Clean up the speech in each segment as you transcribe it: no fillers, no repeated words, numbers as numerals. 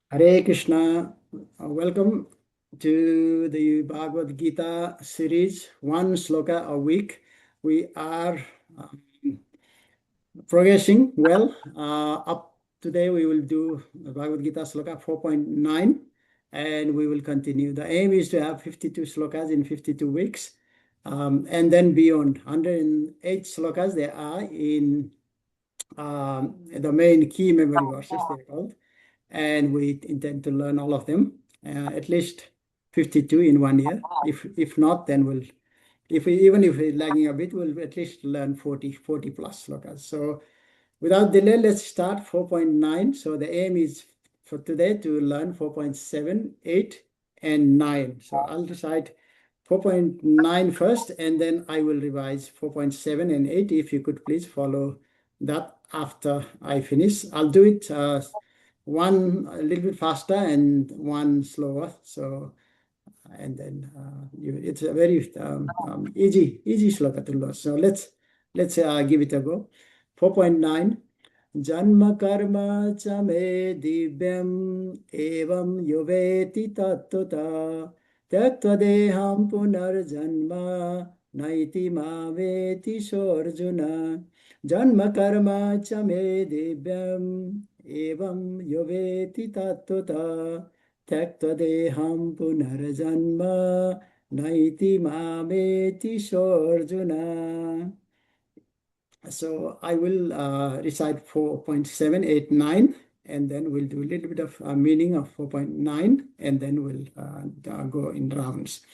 Hare Krishna. Welcome to the Bhagavad Gita series, one sloka a week. We are um, progressing well. Up today, we will do Bhagavad Gita sloka 4.9 and we will continue. The aim is to have 52 slokas in 52 weeks. And then beyond 108 slokas, there are in the main key memory verses, they're called, and we intend to learn all of them, at least 52 in 1 year. If not, then we'll, even if we're lagging a bit, we'll at least learn 40 plus slokas. So without delay, let's start 4.9. So the aim is for today to learn 4.7, 8, and 9. So I'll recite 4.9 first, and then I will revise 4.7 and 8. If you could please follow that after I finish. I'll do it one a little bit faster and one slower. So, and then it's a very easy sloka to learn. So let's give it a go. 4.9. Janma karma cha me divyam evam yoveti tattva tyaktva deham punarjanma naiti mameti sorjuna. Janma karma cha me divyam evam yoveti tattva tyaktva deham punarjanma naiti mameti sorjuna. So I will recite 4.789 and then we'll do a little bit of meaning of 4.9 and then we'll go in rounds.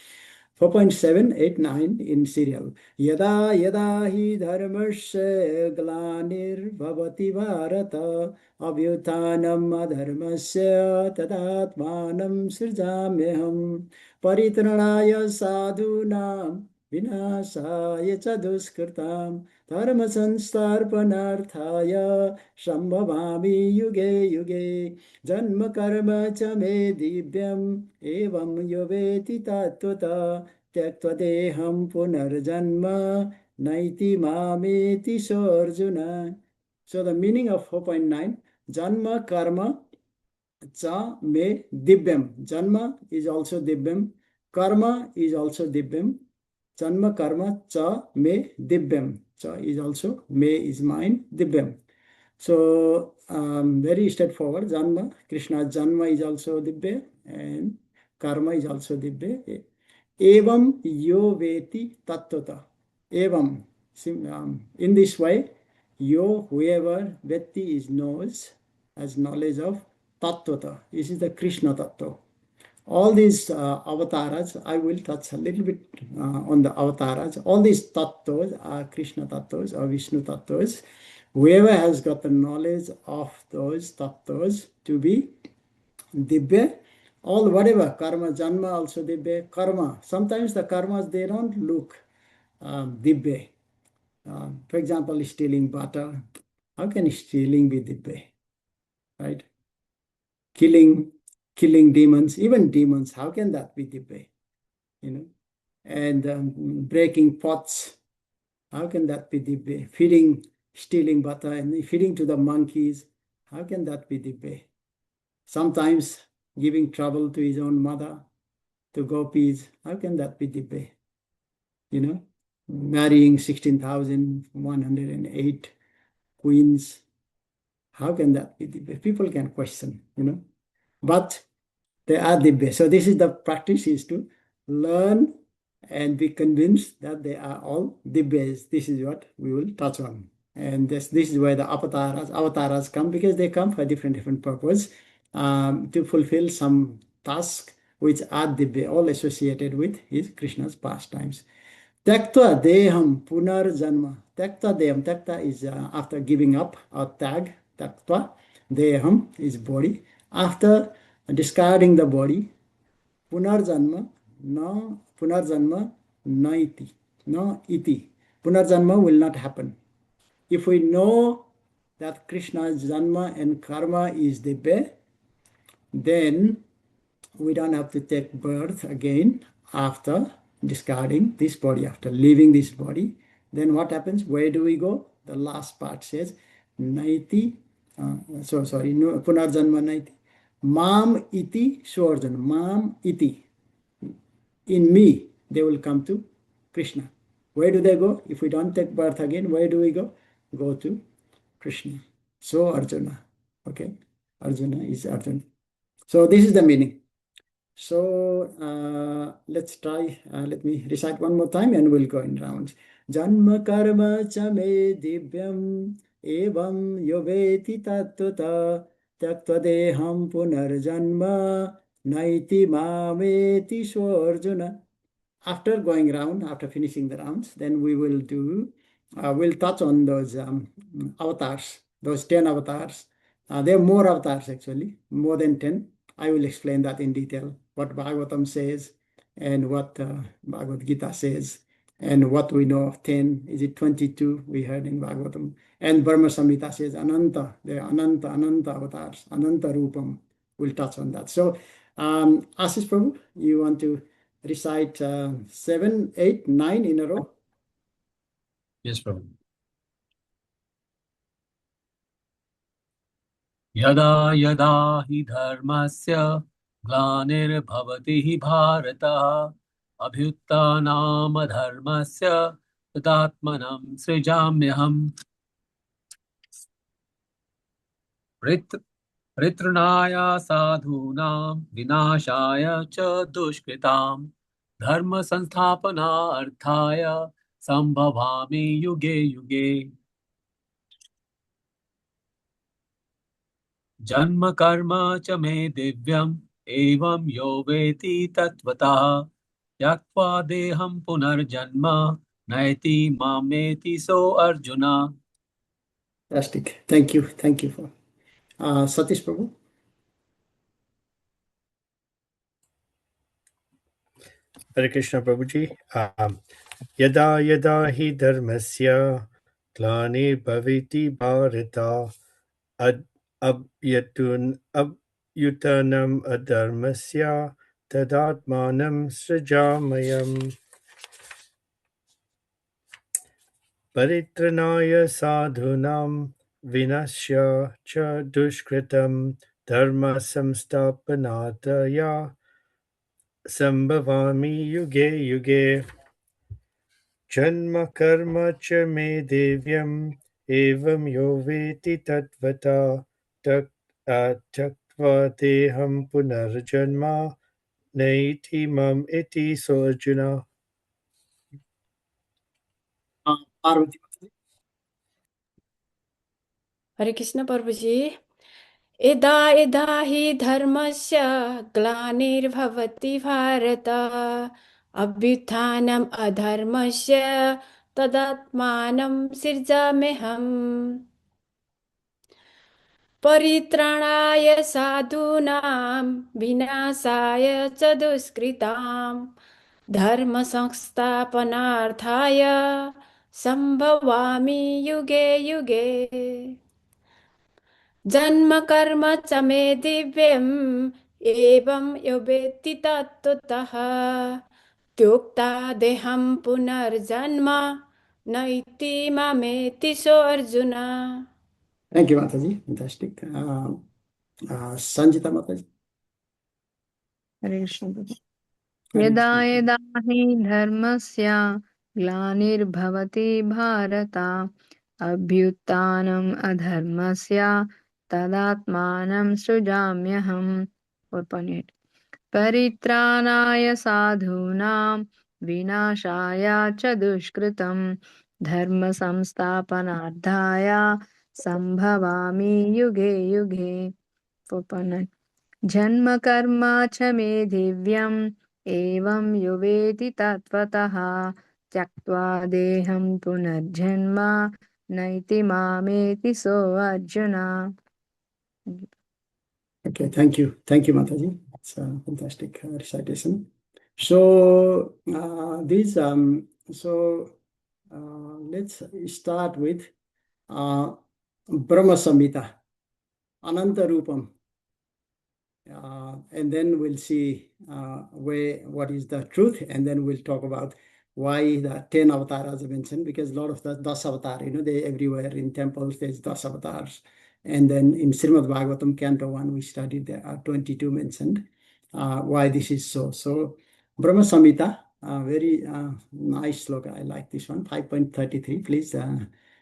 4.789 in serial. Yada yada hi dharmasya glanir bhavati bharata abhyutanam adharmasya tadatmanam srijamyaham paritranaya sadhunam vinasaya cha duskritam dharma sanstarpanarthaya shambhavami yuge yuge janma karma cha me divyam evam yoveti tattvata tyaktva deham punarjanma naiti mameti so Arjuna. So the meaning of 4.9, janma karma cha me divyam. Janma is also divyam. Karma is also divyam. Janma karma cha me divyam. Cha is also me is mine, divyam. So very straightforward. Janma, Krishna Janma is also Divya and Karma is also Divya. Evam yo veti tattvata. Evam. In this way, yo, whoever, veti is knows, has knowledge of tattvata. This is the Krishna tattva. All these avatars, I will touch a little bit on the avatars. All these tattvas are Krishna tattvas or Vishnu tattvas. Whoever has got the knowledge of those tattvas to be Divya, all whatever, karma, janma also Divya, karma. Sometimes the karmas, they don't look Divya. For example, stealing butter. How can stealing be Divya? Right? Killing demons, even demons, how can that be Divya? You know? And breaking pots, how can that be Divya? Stealing butter and feeding to the monkeys, how can that be Divya? Sometimes giving trouble to his own mother, to gopis, how can that be Divya? You know, marrying 16,108 queens, how can that be Divya? People can question, but they are Divya. So this is the practice, is to learn and be convinced that they are all Divyas. This is what we will touch on. And this is where the avatars come, because they come for different purpose, to fulfill some task which are Divya, all associated with his Krishna's pastimes. Tyaktva deham punar janma. Tyakta deham. Tyakta is after giving up or tag. Tyaktva deham is body. After discarding the body, punarjanma na iti. No iti. Punarjanma will not happen. If we know that Krishna's janma and karma is Divya, then we don't have to take birth again after discarding this body, after leaving this body. Then what happens? Where do we go? The last part says, Naiti, Punarjanma Naiti. Mam iti Swarjuna. Mam iti. In me, they will come to Krishna. Where do they go? If we don't take birth again, where do we go? Go to Krishna. So Arjuna. Okay. Arjuna is Arjuna. So this is the meaning. So let's try. Let me recite one more time and we'll go in rounds. Janma karma cha me divyam evam yoveti tattva tyaktva deham punarjanma naiti mameti swarjuna. After going around, after finishing the rounds, then we will do, we'll touch on those avatars, those 10 avatars. There are more avatars actually, more than 10. I will explain that in detail, what Bhagavatam says and what Bhagavad Gita says and what we know of 10. Is it 22 we heard in Bhagavatam? And Brahma Samhita says Ananta, there are Ananta avatars, Ananta Rupam. We'll touch on that. So Ashish Prabhu, you want to recite 7, 8, 9 in a row? Yes, Prabhu. Yada yada hi dharmasya glanirбhavati hi bharata abhyuttanam adharmasya tadatmanam srijamyaham Ritrunaya sadhunam vinashaya cha dushkritam dharma sanstapana arthaya sambhavami yuge yuge Janma karma cha me divyam evam yo veti tatvatah yaktva deham punarjanma naiti mameti so Arjuna. Fantastic. Thank you. Thank you for Satish Prabhu. Hare Krishna Prabhuji. Yada yada hi dharmasya glanirбhavati bharata abhyutanam adharmasya tadatmanam srijamayam paritranaya sadhunam vinasya cha dushkritam dharma samstapanataya sambhavami yuge yuge Janma karma cha me divyam evam yo veti tatvata taktva deham punarjanma naiti mam iti so Arjuna. Parvati. Hare Krishna Prabhuji. Eda eda hi dharmasya glanirбhavati bharata abhyuthanam adharmasya tadatmanam sirjameham परित्राणाय साधूनां विनाशाय च दुष्कृतां धर्म संस्थापनार्थाय संभवामि युगे युगे जन्म कर्म च मे दिव्यम् एवं यो वेत्ति तत्त्वतः त्योक्ता देहं पुनर्जन्म नैति मामेति सो Arjun. Thank you, Mataji. Fantastic. Sanjita Mataji. हरे कृष्ण यदा यदा हि धर्मस्य ग्लानिर्भवति भारत अभ्युत्थानम् अधर्मस्य तदात्मानं सृजाम्यहम् परित्राणाय साधूनां विनाशाय च दुष्कृतं धर्म संस्थापनार्थाय संभवामि युगे युगे 4.9 जन्म कर्म च मे दिव्यम् एवं यो वेति तत्त्वतः त्यक्त्वा देहं पुनर्जन्म नैति मामेति सो Arjun. Okay, thank you. Thank you, Mataji. It's a fantastic recitation. So let's start with Brahma Samhita, Ananta Rupam. And then we'll see what is the truth, and then we'll talk about why the 10 avatars are mentioned, because a lot of the Das avatar, they everywhere in temples, there's Das avatars. And then in Srimad Bhagavatam, Canto 1, we studied there are 22 mentioned why this is so. So Brahma Samhita, very nice sloka. I like this one, 5.33. Please,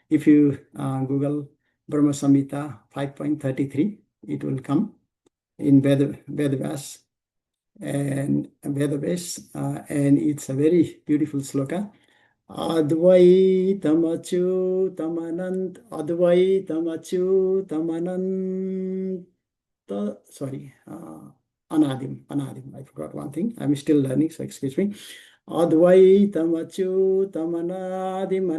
if you Google Brahma Samhita 5.33, it will come in Vedavas and it's a very beautiful sloka. Advaitam achyutam sorry, anadim. I forgot one thing. I'm still learning, so excuse me. Advaitam achyutam anadim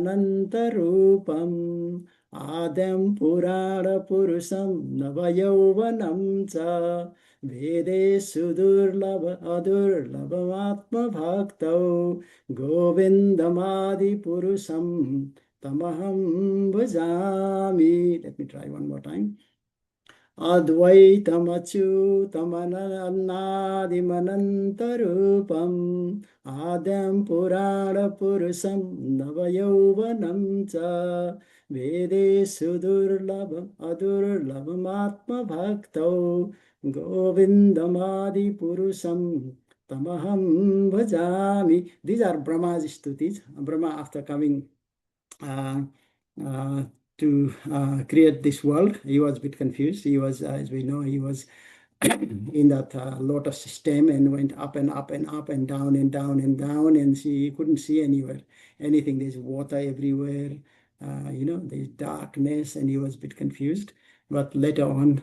anantarupam Adam Purana Purusam Navayauvanam cha Vede Sudurlabha Adurlabhamatma Bhaktau Govindamadi Purusam Tamaham Bhajami. Let me try one more time. Advaitam achyutam anadimanantarupam Adam Purana Purusam Navayauvanam cha Vede Sudurlabha Adurlabhamatma Bhaktau Govindamadi Purusam Tamaham Bhajami. These are Brahma's stutis. Brahma, after coming to create this world, he was a bit confused. He was, as we know, he was in that lotus system and went up and up and up and down and down and down, and he couldn't see anywhere anything. There's water everywhere, there's darkness, and he was a bit confused. But later on,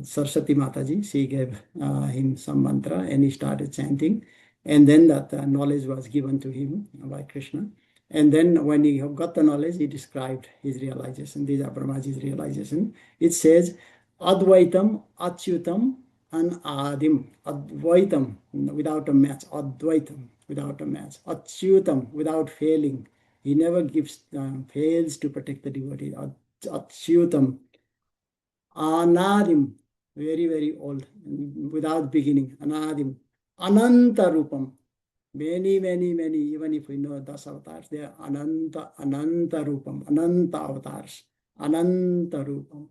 Saraswati Mataji, she gave him some mantra, and he started chanting, and then that knowledge was given to him by Krishna. And then when he got the knowledge, he described his realization. These are Brahmaji's realization. It says, Advaitam, Achyutam, and Adim. Advaitam, without a match. Advaitam, without a match. Achyutam, without failing. He never fails to protect the devotee. Achyutam. Anadim, very, very old, without beginning. Anadim. Ananta Rupam. Many, even if we know Das avatars, they are Ananta Rupam, Ananta avatars, Ananta Rupam.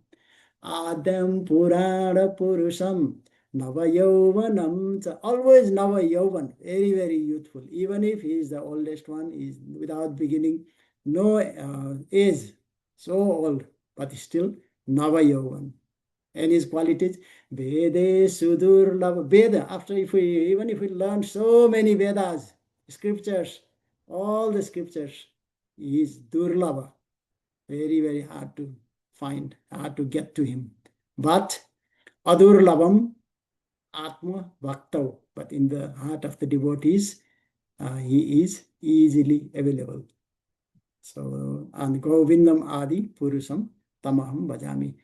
Adam Purana Purusam, Navayauvanam, always Navayauvan, very, very youthful. Even if he is the oldest one, he is without beginning, no age, so old, but still Navayauvan. And his qualities, Vede Sudurlabha. Veda, even if we learn so many Vedas, scriptures, all the scriptures, is Durlabha. Very, very hard to find, hard to get to him. But Adurlabham Atma Bhaktau. But in the heart of the devotees, he is easily available. So, and Govindam Adi Purusam Tamaham Bhajami.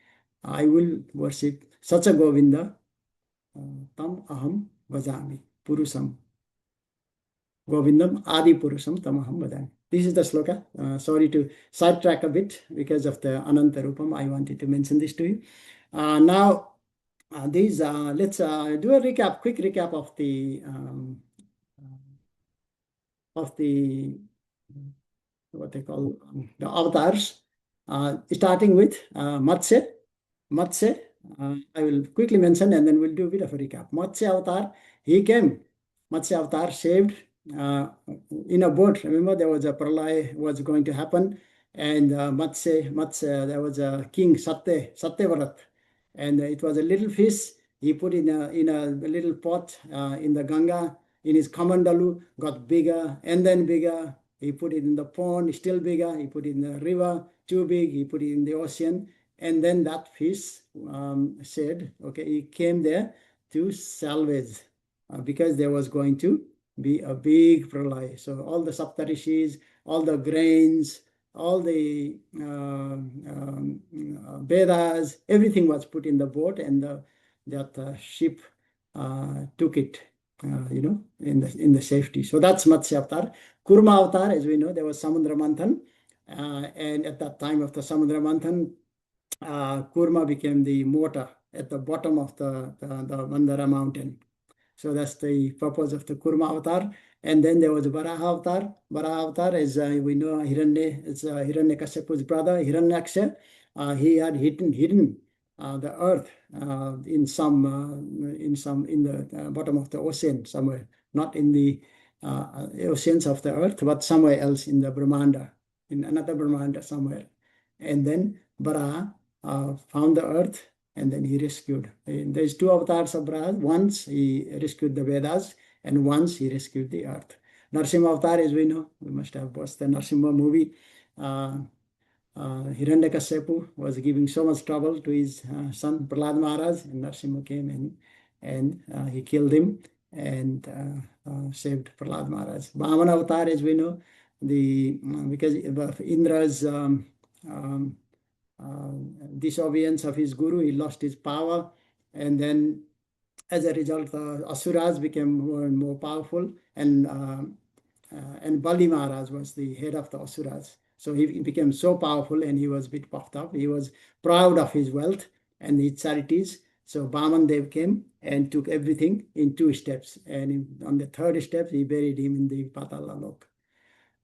I will worship such a Govinda, Tam Aham Bhajami, Purusam. Govindam Adi Purusam Tam Aham Bhajami. This is the sloka. Sorry to sidetrack a bit because of the Ananta Rupam. I wanted to mention this to you. Now, let's do a quick recap of the what they call the avatars, starting with Matsya. I will quickly mention and then we'll do a bit of a recap. Matsya avatar, he came. Matsya avatar saved in a boat. Remember, there was a pralaya was going to happen, and Matsya, there was a king Satyavrat, and it was a little fish. He put in a little pot in the Ganga, in his kamandalu, got bigger and then bigger. He put it in the pond, still bigger. He put it in the river, too big. He put it in the ocean. And then that fish said, okay, he came there to salvage because there was going to be a big pralaya. So all the Saptarishis, all the grains, all the Vedas, everything was put in the boat, and that ship took it, in the safety. So that's Matsya Avatar. Kurma Avatar, as we know, there was Samudra Manthan, and at that time of the Samudra Manthan, Kurma became the mortar at the bottom of the Mandara mountain. So that's the purpose of the Kurma Avatar. And then there was Varaha Avatar. Varaha Avatar, as we know, it's Hiranyakashipu's brother, Hiranyaksha. he had hidden the earth in the bottom of the ocean somewhere, not in the oceans of the earth, but somewhere else in the Brahmanda, in another Brahmanda somewhere. And then Bara found the earth, and then he rescued. And there's two avatars of Bara. Once he rescued the Vedas, and once he rescued the earth. Narsimha avatar, as we know, we must have watched the Narsimha movie. Hiranyakashipu was giving so much trouble to his son Prahlad Maharaj, and Narsimha came in and he killed him and saved Prahlad Maharaj. Vamana avatar, as we know, because of Indra's disobedience of his guru, he lost his power, and then as a result, Asuras became more and more powerful, and Bali Maharaj was the head of the Asuras. So he became so powerful, and he was a bit puffed up. He was proud of his wealth and his charities. So Vaman Dev came and took everything in 2 steps. And on the 3rd step, he buried him in the Patala Lok.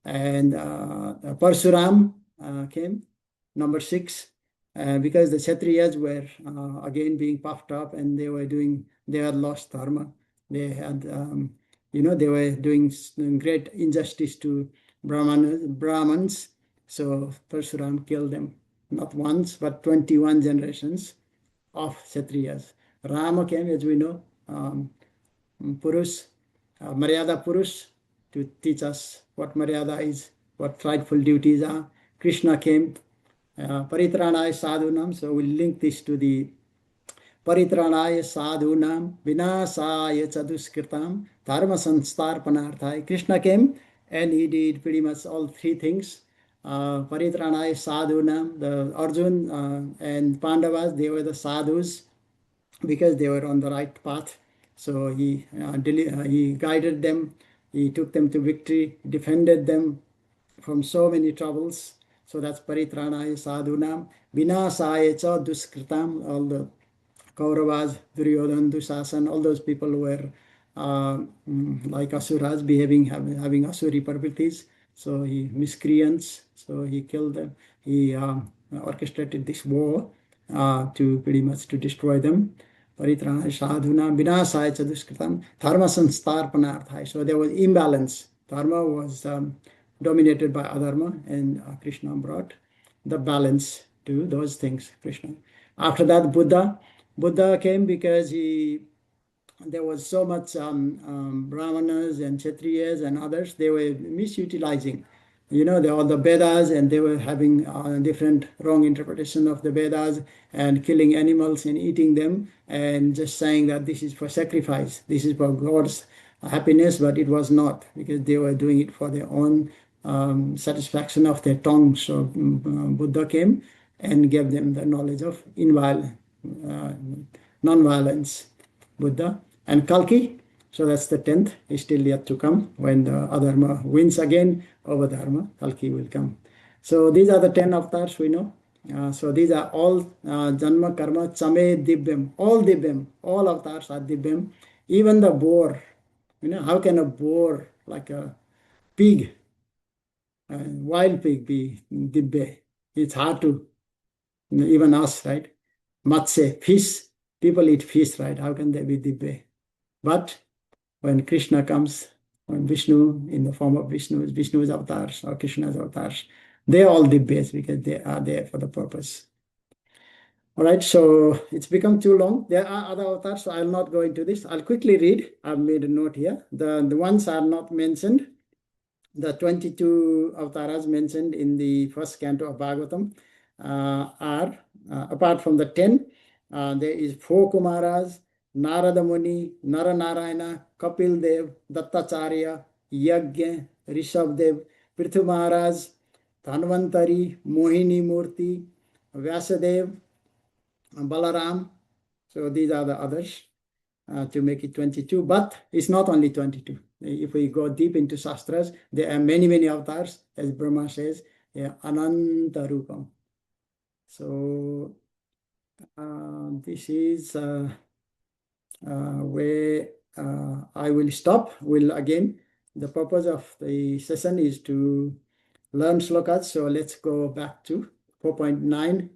And Parsuram came, number 6, because the Kshatriyas were again being puffed up, and they had lost dharma. They had, they were doing great injustice to Brahmins. So Parsuram killed them, not once, but 21 generations of Kshatriyas. Rama came, as we know, Purush, Maryada Purush, to teach us what Maryada is, what rightful duties are. Krishna came, Paritranaya Sadhunam. So we'll link this to the Paritranaya Sadhunam Vinasaya Chaduskritam Dharma Sanstarpanarthaya. Krishna came and he did pretty much all 3 things. Paritranaya Sadhunam, the Arjun and Pandavas, they were the sadhus because they were on the right path. So he guided them, he took them to victory, defended them from so many troubles. So that's Paritranaya Sadhunam Vinasaya Cha Duskritam. All the Kauravas, Duryodhan, Dushasan, all those people were like Asuras, having Asuri properties. So he miscreants. So he killed them. He orchestrated this war to pretty much to destroy them. Paritranaya Sadhuna Vinasaya Chaduskritam Dharma Sanstarpanarthaya. So there was imbalance. Dharma was dominated by adharma, and Krishna brought the balance to those things. Krishna. After that, Buddha came because there was so much Brahmanas and Kshatriyas and others. They were misutilizing, all the Vedas, and they were having different wrong interpretation of the Vedas and killing animals and eating them and just saying that this is for sacrifice, this is for God's happiness, but it was not, because they were doing it for their own satisfaction of their tongue. So Buddha came and gave them the knowledge of non-violence. Buddha. And Kalki, so that's the 10th, is still yet to come. When the adharma wins again over dharma, Kalki will come. So these are the 10 avatars we know. So these are all Janma, Karma, Chame, Divyam, all avatars are Divyam. Even the boar, how can a boar, like a pig, a wild pig, be Divya? It's hard to, even us, right? Matsya, fish, people eat fish, right? How can they be Divya? But when Krishna comes, when Vishnu, in the form of Vishnu's avatars or Krishna's avatars, they're all Divyas because they are there for the purpose. All right, so it's become too long. There are other avatars, so I'll not go into this. I'll quickly read. I've made a note here. The ones are not mentioned. The 22 avatars mentioned in the first canto of Bhagavatam are, apart from the 10, there is 4 Kumaras, Narada Muni, Nara Narayana, Kapil Dev, Dattacharya, Yagya, Rishabdev, Prithu Maharaj, Dhanvantari, Mohini Murti, Vyasadev, Balaram. So these are the others to make it 22. But it's not only 22. If we go deep into Shastras, there are many, many avatars, as Brahma says, Ananta Rupam. So this is where I will stop. The purpose of the session is to learn slokas. So let's go back to 4.9.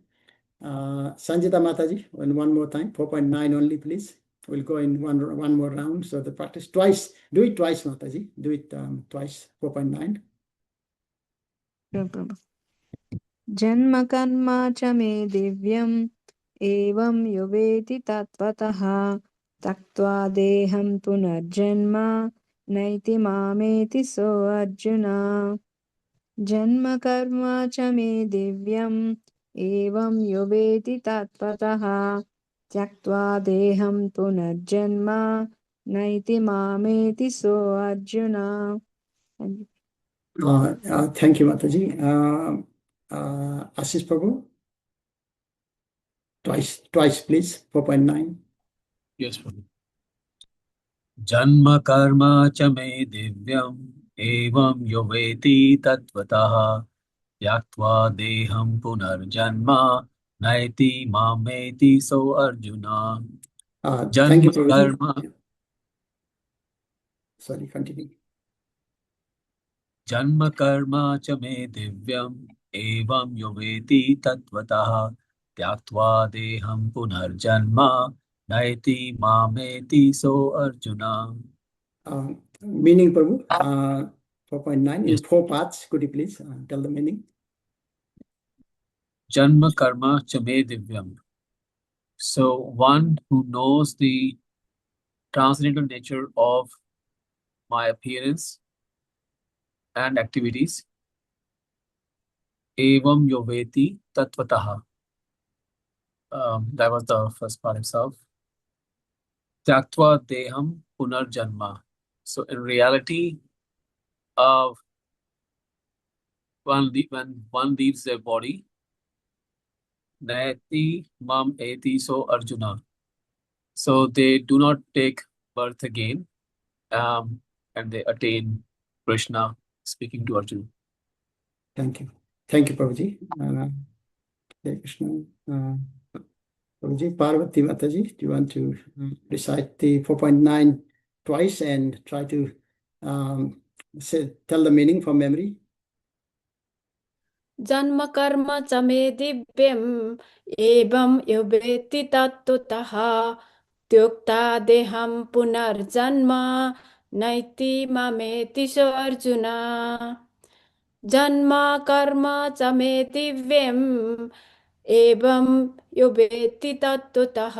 Sanjita Mataji, one more time, 4.9 only, please. We'll go in one more round. So the practice twice. Do it twice, Mataji. Do it twice, 4.9. जन्म कर्म च मे दिव्यम् एवं यो वेति तत्त्वतः त्यक्त्वा देहं पुनर्जन्म नैति मामेति सो अर्जुन जन्म कर्म च मे दिव्यम् एवं यो वेति तत्त्वतः त्यक्त्वा देहं पुनर्जन्म नैति मामेति सो Arjun. Thank you, Mataji. Ashish Prabhu, twice, please, 4.9. Yes, Prabhu. Janma karma cha me divyam evam yo veti tatvatah yaktva deham punarjanma naiti mameti so Arjuna. Thank you, Janma Prabhuji. karma. Sorry, continue. Janma karma cha me divyam evam yo veti tatvatah tyaktva deham punarjanma naiti mameti so Arjuna. Meaning, Prabhu, 4.9 Yes. in 4 parts. Could you please tell the meaning? Janma karma cha me divyam. So one who knows the transcendental nature of my appearance and activities, evam yoveti tattvataha. That was the first part itself. Tyaktva deham punarjanma. So in reality, when one leaves their body, naeti mam eti so Arjuna. So they do not take birth again, and they attain Krishna, speaking to Arjuna. Thank you. Thank you, Prabhuji. Hare Krishna. Prabhuji, Parvati Mataji, do you want to recite the 4.9 twice and try to tell the meaning from memory? जन्म कर्म च मे दिव्यम् एवं यो वेत्ति तत्त्वतः त्यक्त्वा देहं पुनर्जन्म नैति मामेति सो अर्जुन जन्म कर्म च मे दिव्यम् एवं यो वेत्ति तत्त्वतः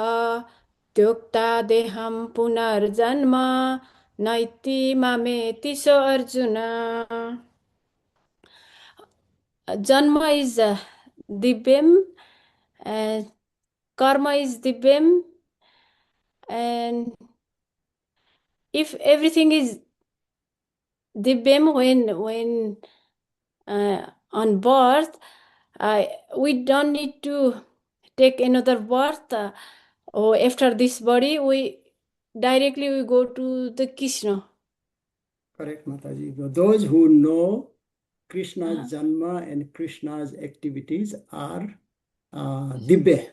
त्यक्त्वा देहं पुनर्जन्म नैति मामेति सो Arjun. Janma is Divyam, and Karma is Divyam, and if everything is Divyam when on birth, we don't need to take another birth, or after this body, we directly go to the Krishna. Correct, Mataji. Those who know Krishna's Janma and Krishna's activities are Divya.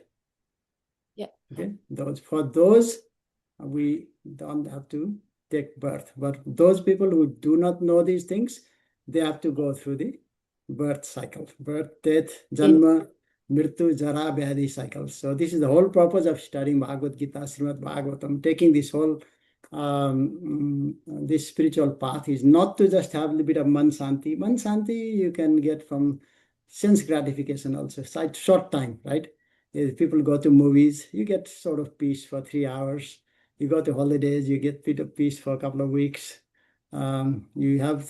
Yeah. Okay. For those, we don't have to take birth. But those people who do not know these things, they have to go through the birth cycle. Birth, death, Janma, Mritu, Jara, Vyadhi cycle. So this is the whole purpose of studying Bhagavad Gita, Srimad Bhagavatam, taking this whole this spiritual path is not to just have a little bit of man santi. Man santi you can get from sense gratification also, short time, right? If people go to movies, you get sort of peace for 3 hours. You go to holidays, you get a bit of peace for a couple of weeks. You have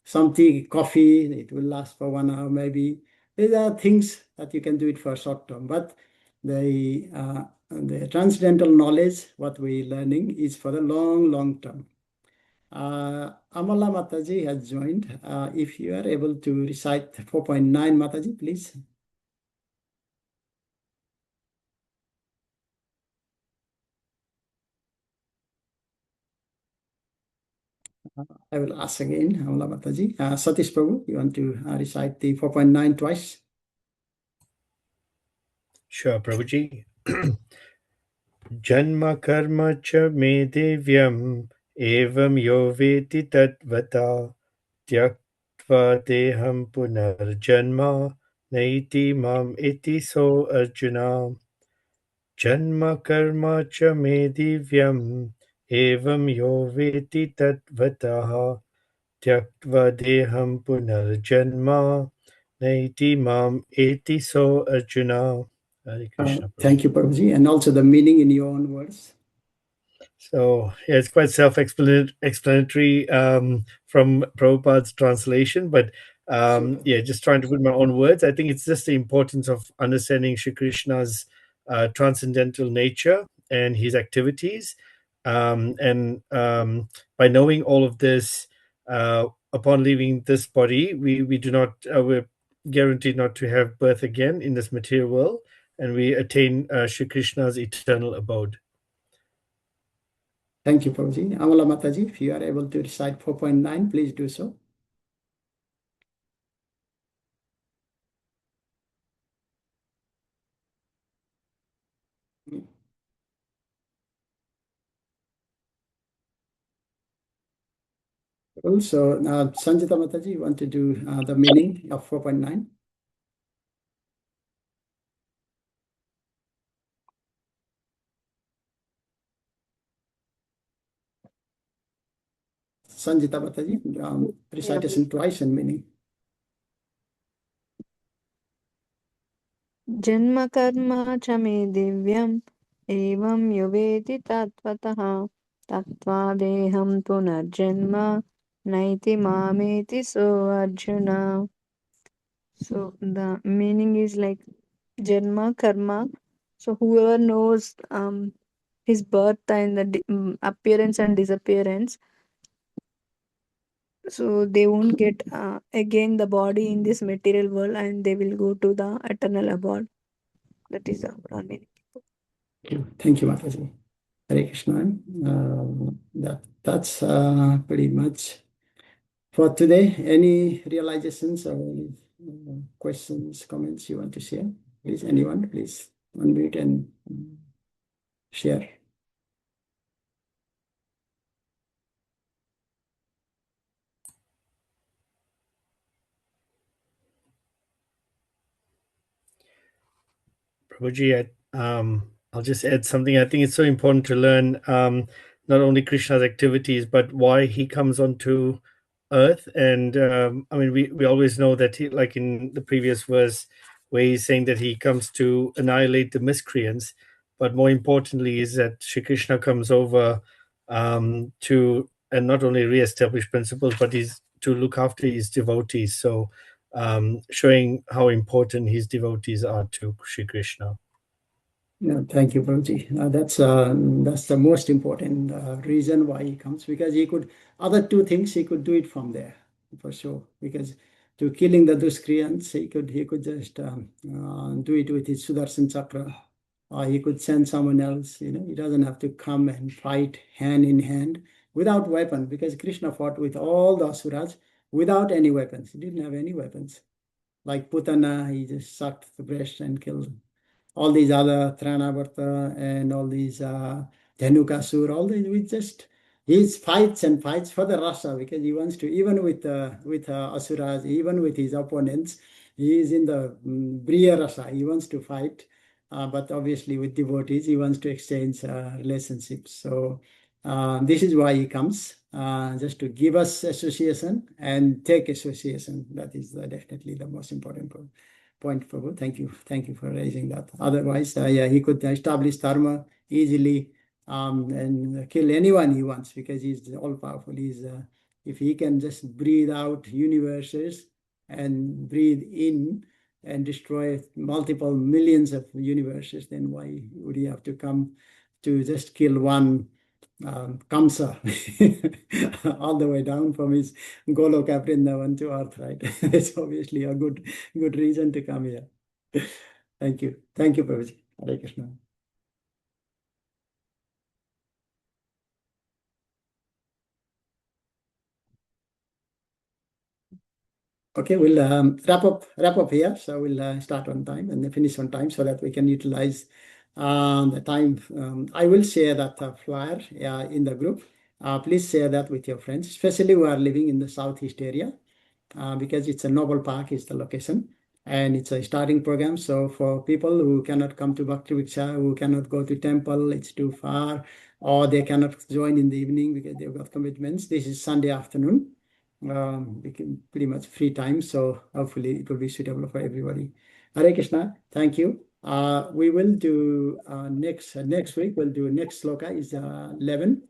some tea, coffee, it will last for 1 hour maybe. These are things that you can do it for a short term, but the transcendental knowledge, what we're learning, is for the long term. Amala Mataji has joined. If you are able to recite 4.9, Mataji, please. I will ask again, Amala Mataji. Satish Prabhu, you want to recite the 4.9 twice? Sure, Prabhuji. Janma karma cha me divyam evam yo veti tatvata tyaktva deham punarjanma naiti mam iti so Arjuna. Janma karma cha me divyam evam yo veti tatvataha tyaktva deham punarjanma naiti mam eti so Arjuna. Hare Krishna. Thank you, Prabhuji. And also the meaning in your own words. So yeah, it's quite self-explanatory from Prabhupada's translation, but Super. yeah, just trying to put my own words. I think it's just the importance of understanding Shri Krishna's transcendental nature and his activities, and by knowing all of this, upon leaving this body, we do not we're guaranteed not to have birth again in this material world, and we attain Shri Krishna's eternal abode. Thank you, Prabhuji. Amala Mataji, if you are able to recite 4.9, please do so. Also, Sanjita Mataji, you want to do the meaning of 4.9? Sanjita Mataji, recitation twice and meaning. जन्म कर्म च मे दिव्यम् एवं यो वेति तत्त्वतः त्यक्त्वा देहं पुनर्जन्म नैति मामेति so Arjuna. So the meaning is like Janma karma. So whoever knows his birth and the appearance and disappearance, so they won't get again the body in this material world, and they will go to the eternal abode. That is the overall meaning. Thank you, Mataji. Hare Krishna. That's pretty much for today. Any realizations or any questions, comments you want to share? Please, anyone, please unmute and share. Prabhuji, I'll just add something. I think it's so important to learn not only Krishna's activities, but why he comes onto earth. And I mean, we always know that he, like in the previous verse, where he's saying that he comes to annihilate the miscreants. But more importantly, is that Shri Krishna comes over to and not only re-establish principles, but he's to look after his devotees. So showing how important his devotees are to Shri Krishna. Yeah, thank you, Prabhuji. That's the most important reason why he comes, because he could, other two things he could do it from there for sure. Because to killing the Duskrians, he could just do it with his Sudarshan Chakra, or he could send someone else. He doesn't have to come and fight hand in hand without weapon, because Krishna fought with all the asuras without any weapons. He didn't have any weapons. Like Putana, he just sucked the breast and killed all these other Tranavarta and all these Dhanukasur, all these, he fights and fights for the rasa, because he wants to, even with asuras, even with his opponents, he is in the Briya rasa. He wants to fight, but obviously with devotees, he wants to exchange relationships. So this is why he comes, just to give us association and take association. That is definitely the most important point, Prabhu. Thank you for raising that. Otherwise, yeah, he could establish dharma easily and kill anyone he wants, because he's all powerful. If he can just breathe out universes and breathe in and destroy multiple millions of universes, then why would he have to come to just kill one Kamsa all the way down from his Goloka Vrindavan to earth, right? It's obviously a good reason to come here. Thank you. Thank you, Prabhuji. Hare Krishna. Okay, we'll wrap up here. So we'll start on time and then finish on time, so that we can utilize the time. I will share that flyer in the group. Please share that with your friends, especially who are living in the southeast area, because it's a Noble Park is the location. and it's a starting program. So for people who cannot come to Bhakti Viksha, who cannot go to temple, it's too far, or they cannot join in the evening because they've got commitments, this is Sunday afternoon. We can pretty much free time, so hopefully it will be suitable for everybody. Hare Krishna, thank you. We will do next week. We'll do next sloka is 11.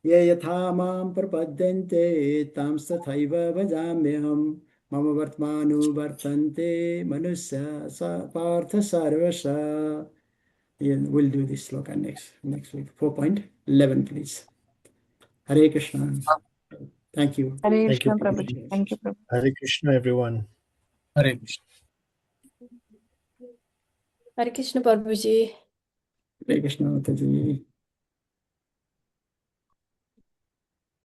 Ye yatha mam prapadyante tam tathaiva bhajamyaham mama vartmanu vartante manusya sa partha sarvasha. Yeah, we'll do this sloka next week. 4.11, please. Hare Krishna. Thank you. Hare Thank you, Krishna, Prabhuji. Prabhuji. Thank you, Prabhuji. Hare Krishna, everyone. Hare Krishna. Hare Krishna, Prabhuji. Hare Krishna, Mataji.